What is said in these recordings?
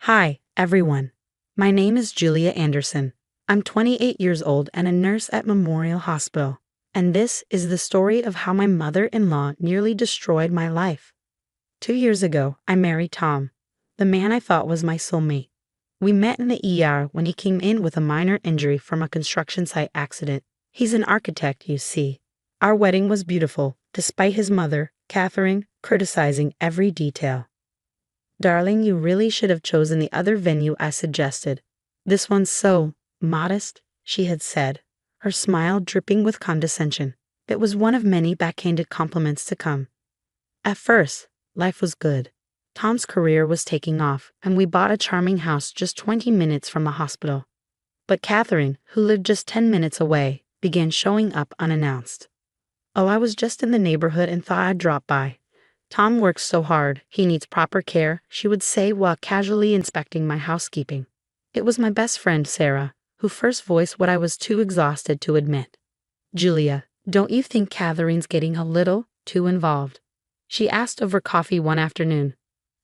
Hi, everyone. My name is Julia Anderson. I'm 28 years old and a nurse at Memorial Hospital. And this is the story of how my mother-in-law nearly destroyed my life. 2 years ago, I married Tom, the man I thought was my soulmate. We met in the ER when he came in with a minor injury from a construction site accident. He's an architect, you see. Our wedding was beautiful, despite his mother, Catherine, criticizing every detail. Darling, you really should have chosen the other venue I suggested. This one's so modest, she had said, her smile dripping with condescension. It was one of many backhanded compliments to come. At first, life was good. Tom's career was taking off, and we bought a charming house just 20 minutes from the hospital. But Catherine, who lived just 10 minutes away, began showing up unannounced. Oh, I was just in the neighborhood and thought I'd drop by. Tom works so hard, he needs proper care, she would say while casually inspecting my housekeeping. It was my best friend, Sarah, who first voiced what I was too exhausted to admit. Julia, don't you think Catherine's getting a little too involved? She asked over coffee one afternoon.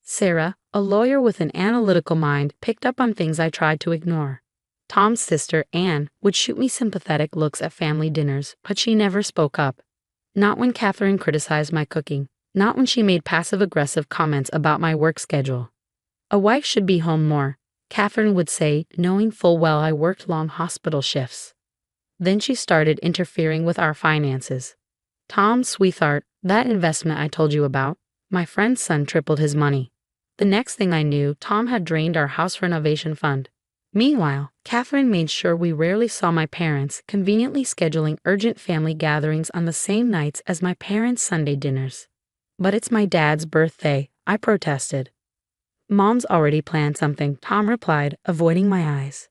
Sarah, a lawyer with an analytical mind, picked up on things I tried to ignore. Tom's sister, Anne, would shoot me sympathetic looks at family dinners, but she never spoke up. Not when Catherine criticized my cooking. Not when she made passive-aggressive comments about my work schedule. A wife should be home more, Catherine would say, knowing full well I worked long hospital shifts. Then she started interfering with our finances. Tom, sweetheart, that investment I told you about, my friend's son tripled his money. The next thing I knew, Tom had drained our house renovation fund. Meanwhile, Catherine made sure we rarely saw my parents, conveniently scheduling urgent family gatherings on the same nights as my parents' Sunday dinners. But it's my dad's birthday, I protested. Mom's already planned something, Tom replied, avoiding my eyes.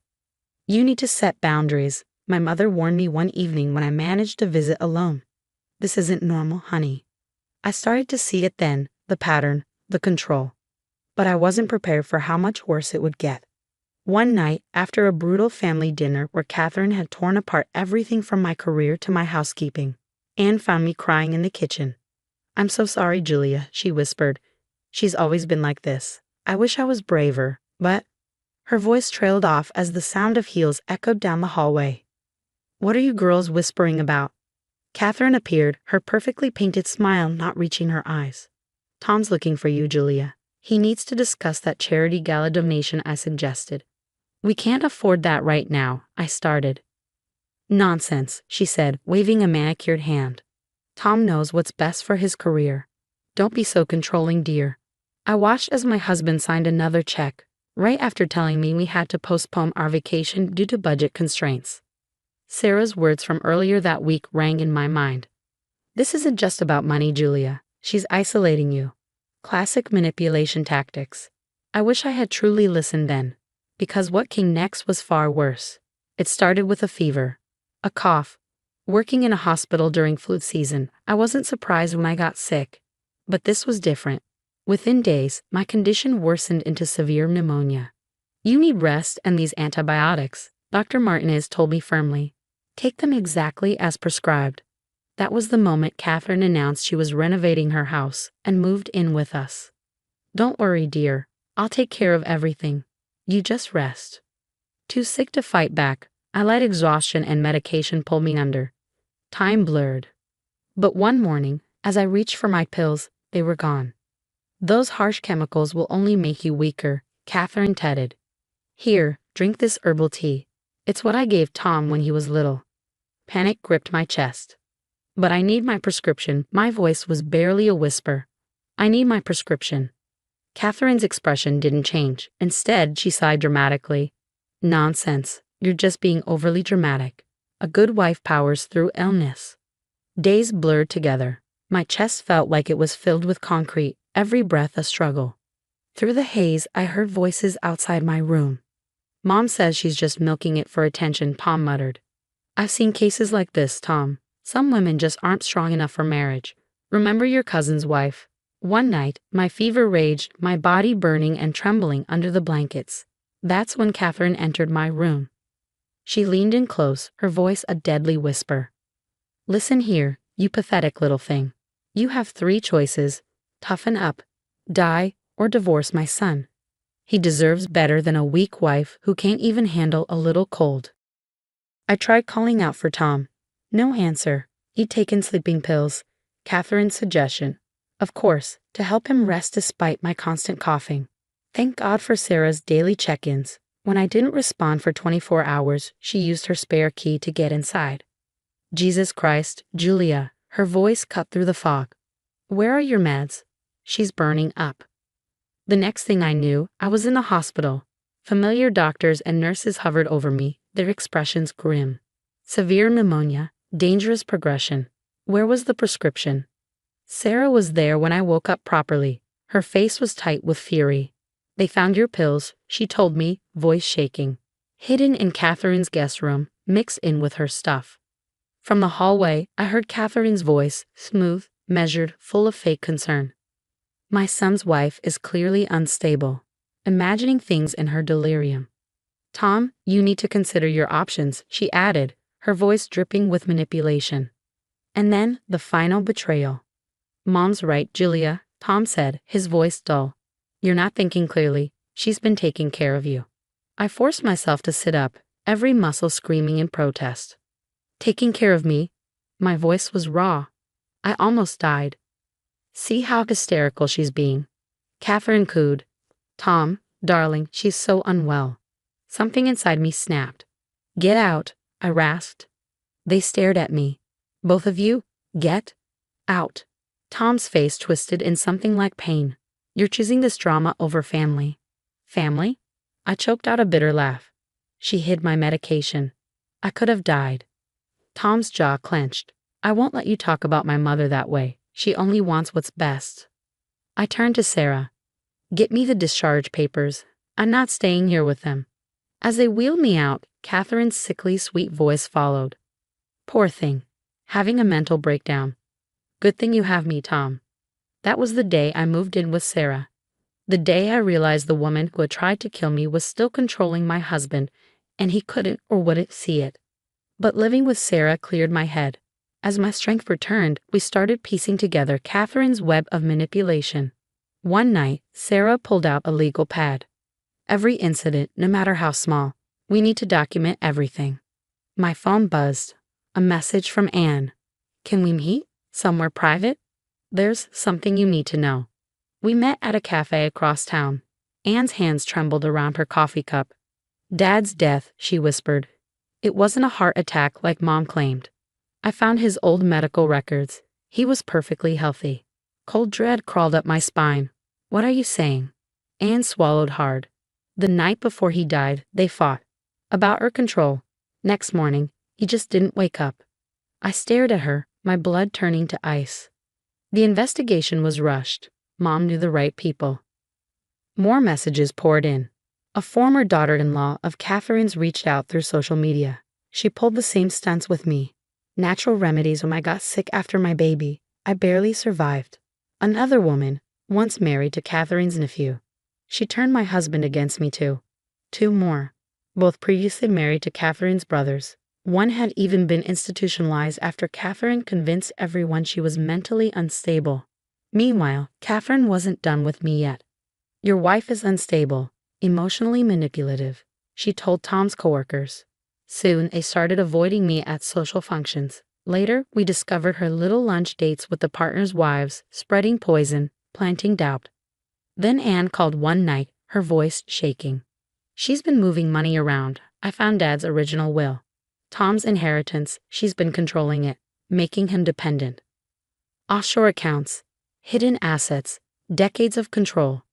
You need to set boundaries, my mother warned me one evening when I managed to visit alone. This isn't normal, honey. I started to see it then, the pattern, the control. But I wasn't prepared for how much worse it would get. One night, after a brutal family dinner where Catherine had torn apart everything from my career to my housekeeping, Anne found me crying in the kitchen. I'm so sorry, Julia, she whispered. She's always been like this. I wish I was braver, but... Her voice trailed off as the sound of heels echoed down the hallway. What are you girls whispering about? Catherine appeared, her perfectly painted smile not reaching her eyes. Tom's looking for you, Julia. He needs to discuss that charity gala donation I suggested. We can't afford that right now, I started. Nonsense, she said, waving a manicured hand. Tom knows what's best for his career. Don't be so controlling, dear. I watched as my husband signed another check, right after telling me we had to postpone our vacation due to budget constraints. Sarah's words from earlier that week rang in my mind. This isn't just about money, Julia. She's isolating you. Classic manipulation tactics. I wish I had truly listened then, because what came next was far worse. It started with a fever, a cough. Working in a hospital during flu season, I wasn't surprised when I got sick. But this was different. Within days, my condition worsened into severe pneumonia. You need rest and these antibiotics, Dr. Martinez told me firmly. Take them exactly as prescribed. That was the moment Catherine announced she was renovating her house and moved in with us. Don't worry, dear. I'll take care of everything. You just rest. Too sick to fight back, I let exhaustion and medication pull me under. Time blurred. But one morning, as I reached for my pills, they were gone. Those harsh chemicals will only make you weaker, Catherine tedded. Here, drink this herbal tea. It's what I gave Tom when he was little. Panic gripped my chest. But I need my prescription. My voice was barely a whisper. I need my prescription. Catherine's expression didn't change. Instead, she sighed dramatically. Nonsense. You're just being overly dramatic. A good wife powers through illness. Days blurred together. My chest felt like it was filled with concrete, every breath a struggle. Through the haze, I heard voices outside my room. Mom says she's just milking it for attention, Tom muttered. I've seen cases like this, Tom. Some women just aren't strong enough for marriage. Remember your cousin's wife. One night, my fever raged, my body burning and trembling under the blankets. That's when Catherine entered my room. She leaned in close, her voice a deadly whisper. Listen here, you pathetic little thing. You have 3 choices. Toughen up, die, or divorce my son. He deserves better than a weak wife who can't even handle a little cold. I tried calling out for Tom. No answer. He'd taken sleeping pills. Catherine's suggestion. Of course, to help him rest despite my constant coughing. Thank God for Sarah's daily check-ins. When I didn't respond for 24 hours, she used her spare key to get inside. Jesus Christ, Julia, her voice cut through the fog. Where are your meds? She's burning up. The next thing I knew, I was in the hospital. Familiar doctors and nurses hovered over me, their expressions grim. Severe pneumonia, dangerous progression. Where was the prescription? Sarah was there when I woke up properly. Her face was tight with fury. They found your pills, she told me, voice shaking. Hidden in Catherine's guest room, mixed in with her stuff. From the hallway, I heard Catherine's voice, smooth, measured, full of fake concern. My son's wife is clearly unstable, imagining things in her delirium. Tom, you need to consider your options, she added, her voice dripping with manipulation. And then, the final betrayal. Mom's right, Julia, Tom said, his voice dull. You're not thinking clearly. She's been taking care of you. I forced myself to sit up, every muscle screaming in protest. Taking care of me? My voice was raw. I almost died. See how hysterical she's being. Catherine cooed. Tom, darling, she's so unwell. Something inside me snapped. Get out, I rasped. They stared at me. Both of you, get out. Tom's face twisted in something like pain. You're choosing this drama over family. Family? I choked out a bitter laugh. She hid my medication. I could have died. Tom's jaw clenched. I won't let you talk about my mother that way. She only wants what's best. I turned to Sarah. Get me the discharge papers. I'm not staying here with them. As they wheeled me out, Catherine's sickly sweet voice followed. Poor thing. Having a mental breakdown. Good thing you have me, Tom. That was the day I moved in with Sarah. The day I realized the woman who had tried to kill me was still controlling my husband, and he couldn't or wouldn't see it. But living with Sarah cleared my head. As my strength returned, we started piecing together Catherine's web of manipulation. One night, Sarah pulled out a legal pad. Every incident, no matter how small, we need to document everything. My phone buzzed. A message from Anne. Can we meet? Somewhere private? There's something you need to know. We met at a cafe across town. Anne's hands trembled around her coffee cup. Dad's death, she whispered. It wasn't a heart attack like Mom claimed. I found his old medical records. He was perfectly healthy. Cold dread crawled up my spine. What are you saying? Anne swallowed hard. The night before he died, they fought. About her control. Next morning, he just didn't wake up. I stared at her, my blood turning to ice. The investigation was rushed. Mom knew the right people. More messages poured in. A former daughter-in-law of Catherine's reached out through social media. She pulled the same stunts with me. Natural remedies when I got sick after my baby. I barely survived. Another woman, once married to Catherine's nephew. She turned my husband against me too. Two more, both previously married to Catherine's brothers. One had even been institutionalized after Catherine convinced everyone she was mentally unstable. Meanwhile, Catherine wasn't done with me yet. Your wife is unstable, emotionally manipulative, she told Tom's coworkers. Soon, they started avoiding me at social functions. Later, we discovered her little lunch dates with the partners' wives, spreading poison, planting doubt. Then Anne called one night, her voice shaking. She's been moving money around. I found Dad's original will. Tom's inheritance, she's been controlling it, making him dependent. Offshore accounts, hidden assets, decades of control.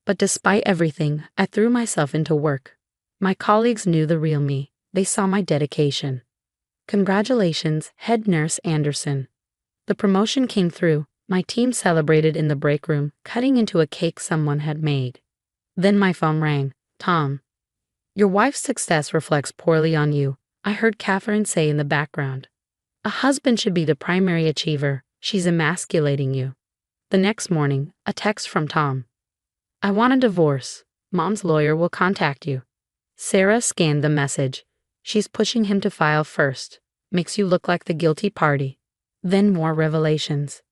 But despite everything, I threw myself into work. My colleagues knew the real me. They saw my dedication. Congratulations, Head Nurse Anderson. The promotion came through. My team celebrated in the break room, cutting into a cake someone had made. Then my phone rang. Tom. Your wife's success reflects poorly on you, I heard Catherine say in the background. A husband should be the primary achiever. She's emasculating you. The next morning, a text from Tom. I want a divorce. Mom's lawyer will contact you. Sarah scanned the message. She's pushing him to file first. Makes you look like the guilty party. Then more revelations.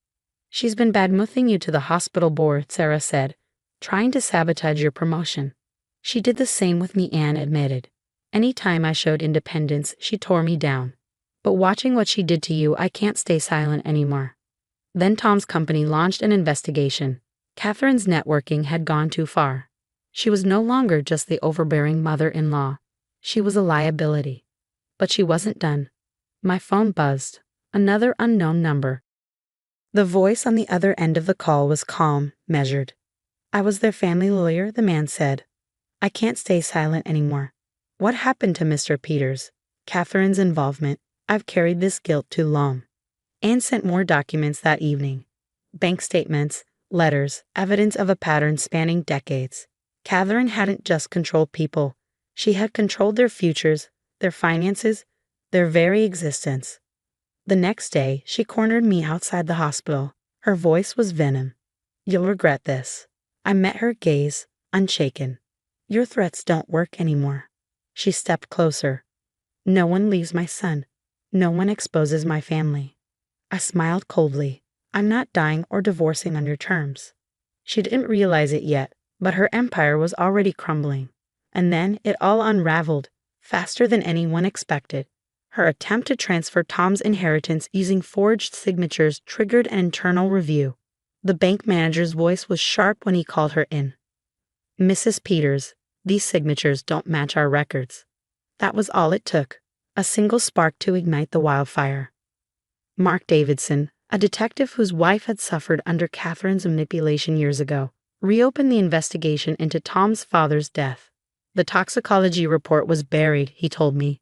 She's been badmouthing you to the hospital board, Sarah said, trying to sabotage your promotion. She did the same with me, Anne admitted. Any time I showed independence, she tore me down. But watching what she did to you, I can't stay silent anymore. Then Tom's company launched an investigation. Catherine's networking had gone too far. She was no longer just the overbearing mother-in-law. She was a liability. But she wasn't done. My phone buzzed. Another unknown number. The voice on the other end of the call was calm, measured. I was their family lawyer, the man said. I can't stay silent anymore. What happened to Mr. Peters? Catherine's involvement. I've carried this guilt too long. Anne sent more documents that evening. Bank statements, letters, evidence of a pattern spanning decades. Catherine hadn't just controlled people. She had controlled their futures, their finances, their very existence. The next day, she cornered me outside the hospital. Her voice was venom. You'll regret this. I met her gaze, unshaken. Your threats don't work anymore. She stepped closer. No one leaves my son. No one exposes my family. I smiled coldly. I'm not dying or divorcing on your terms. She didn't realize it yet, but her empire was already crumbling. And then it all unraveled, faster than anyone expected. Her attempt to transfer Tom's inheritance using forged signatures triggered an internal review. The bank manager's voice was sharp when he called her in. Mrs. Peters, these signatures don't match our records. That was all it took, a single spark to ignite the wildfire. Mark Davidson, a detective whose wife had suffered under Catherine's manipulation years ago, reopened the investigation into Tom's father's death. The toxicology report was buried, he told me.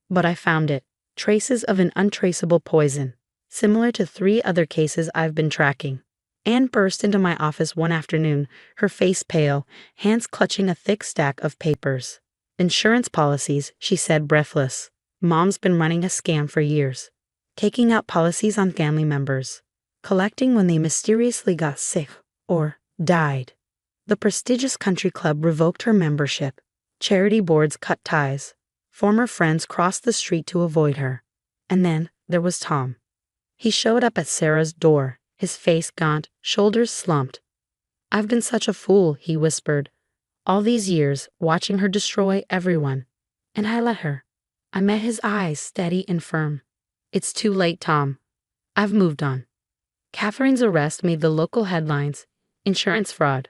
But I found it. Traces of an untraceable poison, similar to 3 other cases I've been tracking. Anne burst into my office one afternoon, her face pale, hands clutching a thick stack of papers. Insurance policies, she said, breathless. Mom's been running a scam for years. Taking out policies on family members. Collecting when they mysteriously got sick or died. The prestigious country club revoked her membership. Charity boards cut ties. Former friends crossed the street to avoid her. And then there was Tom. He showed up at Sarah's door, his face gaunt, shoulders slumped. I've been such a fool, he whispered. All these years, watching her destroy everyone. And I let her. I met his eyes, steady and firm. It's too late, Tom. I've moved on. Catherine's arrest made the local headlines. Insurance fraud.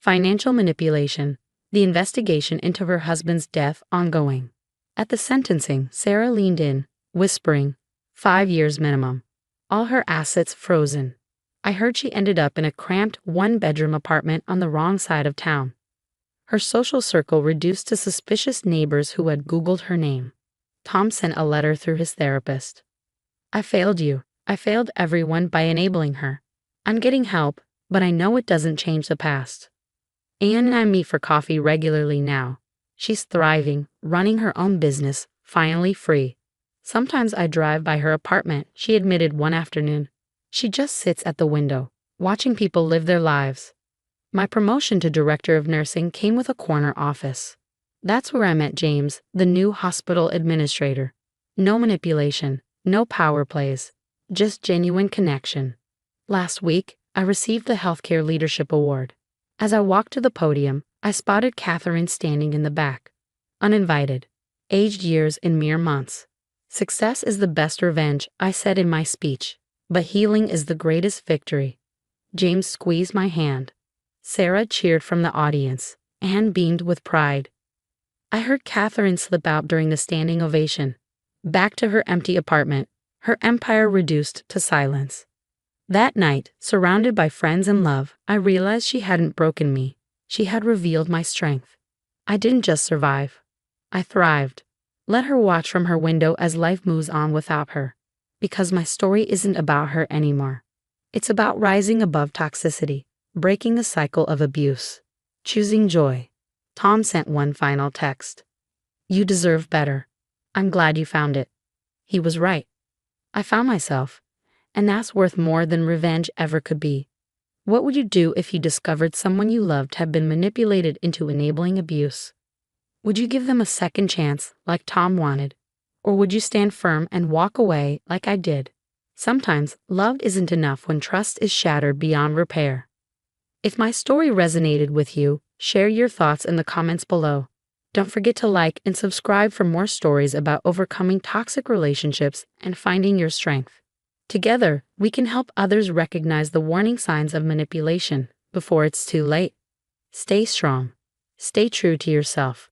Financial manipulation. The investigation into her husband's death ongoing. At the sentencing, Sarah leaned in, whispering, 5 years minimum. All her assets frozen. I heard she ended up in a cramped 1-bedroom apartment on the wrong side of town. Her social circle reduced to suspicious neighbors who had Googled her name. Tom sent a letter through his therapist. I failed you. I failed everyone by enabling her. I'm getting help, but I know it doesn't change the past. Anne and I meet for coffee regularly now. She's thriving, running her own business, finally free. Sometimes I drive by her apartment, she admitted one afternoon. She just sits at the window, watching people live their lives. My promotion to director of nursing came with a corner office. That's where I met James, the new hospital administrator. No manipulation, no power plays, just genuine connection. Last week, I received the Healthcare Leadership Award. As I walked to the podium, I spotted Catherine standing in the back. Uninvited. Aged years in mere months. Success is the best revenge, I said in my speech. But healing is the greatest victory. James squeezed my hand. Sarah cheered from the audience. Anne beamed with pride. I heard Catherine slip out during the standing ovation. Back to her empty apartment, her empire reduced to silence. That night, surrounded by friends and love, I realized she hadn't broken me. She had revealed my strength. I didn't just survive. I thrived. Let her watch from her window as life moves on without her. Because my story isn't about her anymore. It's about rising above toxicity, breaking a cycle of abuse, choosing joy. Tom sent one final text. You deserve better. I'm glad you found it. He was right. I found myself, and that's worth more than revenge ever could be. What would you do if you discovered someone you loved had been manipulated into enabling abuse? Would you give them a second chance, like Tom wanted? Or would you stand firm and walk away like I did? Sometimes, love isn't enough when trust is shattered beyond repair. If my story resonated with you, Share your thoughts in the comments below. Don't forget to like and subscribe for more stories about overcoming toxic relationships and finding your strength. Together, we can help others recognize the warning signs of manipulation before it's too late. Stay strong. Stay true to yourself.